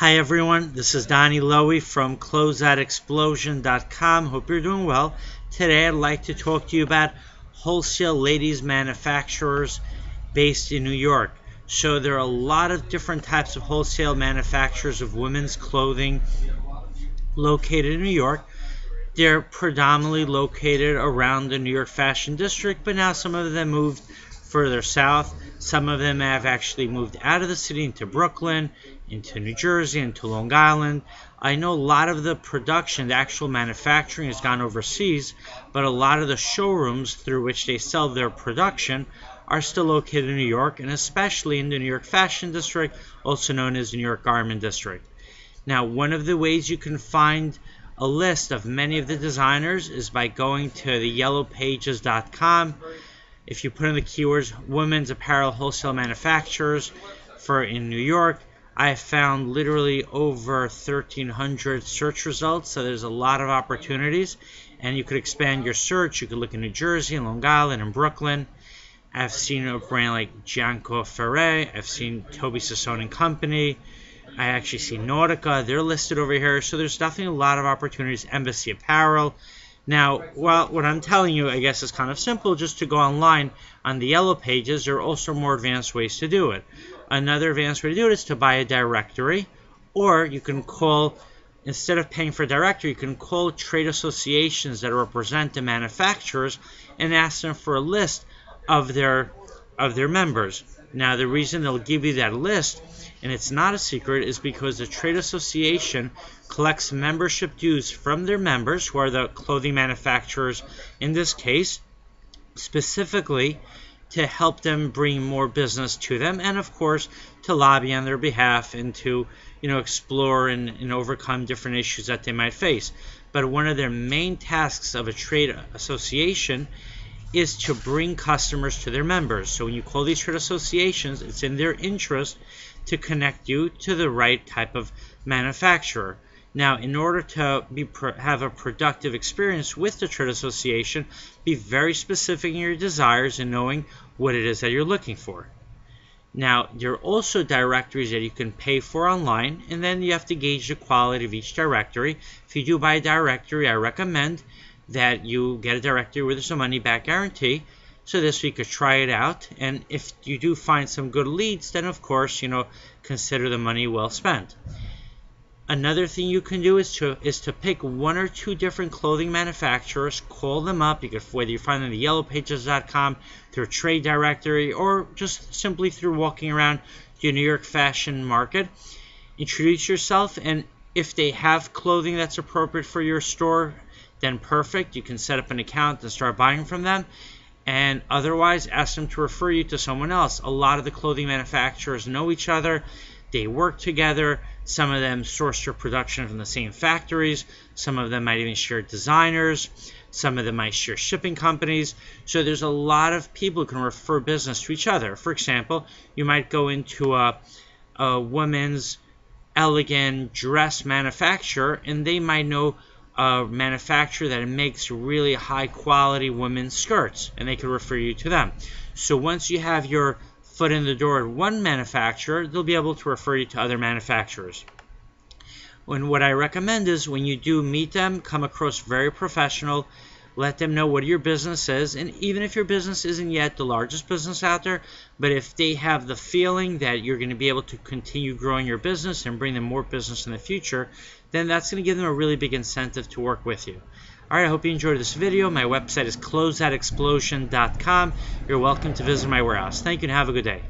Hi everyone, this is Donny Lowy from Closeout Hope you're doing well. Today I'd like to talk to you about wholesale ladies manufacturers based in New York. So there are a lot of different types of wholesale manufacturers of women's clothing located in New York. They're predominantly located around the New York Fashion District, but now some of them moved further south. Some of them have actually moved out of the city into Brooklyn, into New Jersey, into Long Island. I know a lot of the production, the actual manufacturing has gone overseas, but a lot of the showrooms through which they sell their production are still located in New York, and especially in the New York Fashion District, also known as the New York Garment District. Now, one of the ways you can find a list of many of the designers is by going to the yellowpages.com. If you put in the keywords women's apparel wholesale manufacturers in New York, I found literally over 1,300 search results, so there's a lot of opportunities, and you could expand your search. You could look in New Jersey, and Long Island, and Brooklyn. I've seen a brand like Gianco Ferre. I've seen Toby Sassone and Company. I actually see Nautica. They're listed over here, so there's definitely a lot of opportunities. Embassy Apparel. Now, well, what I'm telling you, I guess, is kind of simple, just to go online on the Yellow Pages. There are also more advanced ways to do it. Another advanced way to do it is to buy a directory, or you can call, instead of paying for a directory, you can call trade associations that represent the manufacturers and ask them for a list of their members. Now, the reason they'll give you that list, and it's not a secret, is because the trade association collects membership dues from their members, who are the clothing manufacturers in this case, specifically to help them bring more business to them, and of course to lobby on their behalf and to explore and overcome different issues that they might face. But one of their main tasks of a trade association is to bring customers to their members. So when you call these trade associations, it's in their interest to connect you to the right type of manufacturer. Now, in order to have a productive experience with the trade association, be very specific in your desires and knowing what it is that you're looking for. Now, there are also directories that you can pay for online, and then you have to gauge the quality of each directory. If you do buy a directory, I recommend that you get a directory where there's a money-back guarantee, so this way you could try it out. And if you do find some good leads, then of course, consider the money well spent. Another thing you can do is to pick one or two different clothing manufacturers, call them up. You could, whether you find them at yellowpages.com, through a trade directory, or just simply through walking around the New York fashion market. Introduce yourself, and if they have clothing that's appropriate for your store, then perfect. You can set up an account and start buying from them. And otherwise, ask them to refer you to someone else. A lot of the clothing manufacturers know each other. They work together. Some of them source their production from the same factories. Some of them might even share designers. Some of them might share shipping companies. So there's a lot of people who can refer business to each other. For example, you might go into a women's elegant dress manufacturer, and they might know a manufacturer that makes really high quality women's skirts, and they could refer you to them. So once you have your foot in the door at one manufacturer, they'll be able to refer you to other manufacturers. What I recommend is when you do meet them, come across very professional. Let them know what your business is, and even if your business isn't yet the largest business out there, but if they have the feeling that you're going to be able to continue growing your business and bring them more business in the future, then that's going to give them a really big incentive to work with you. Alright, I hope you enjoyed this video. My website is closeoutexplosion.com. You're welcome to visit my warehouse. Thank you and have a good day.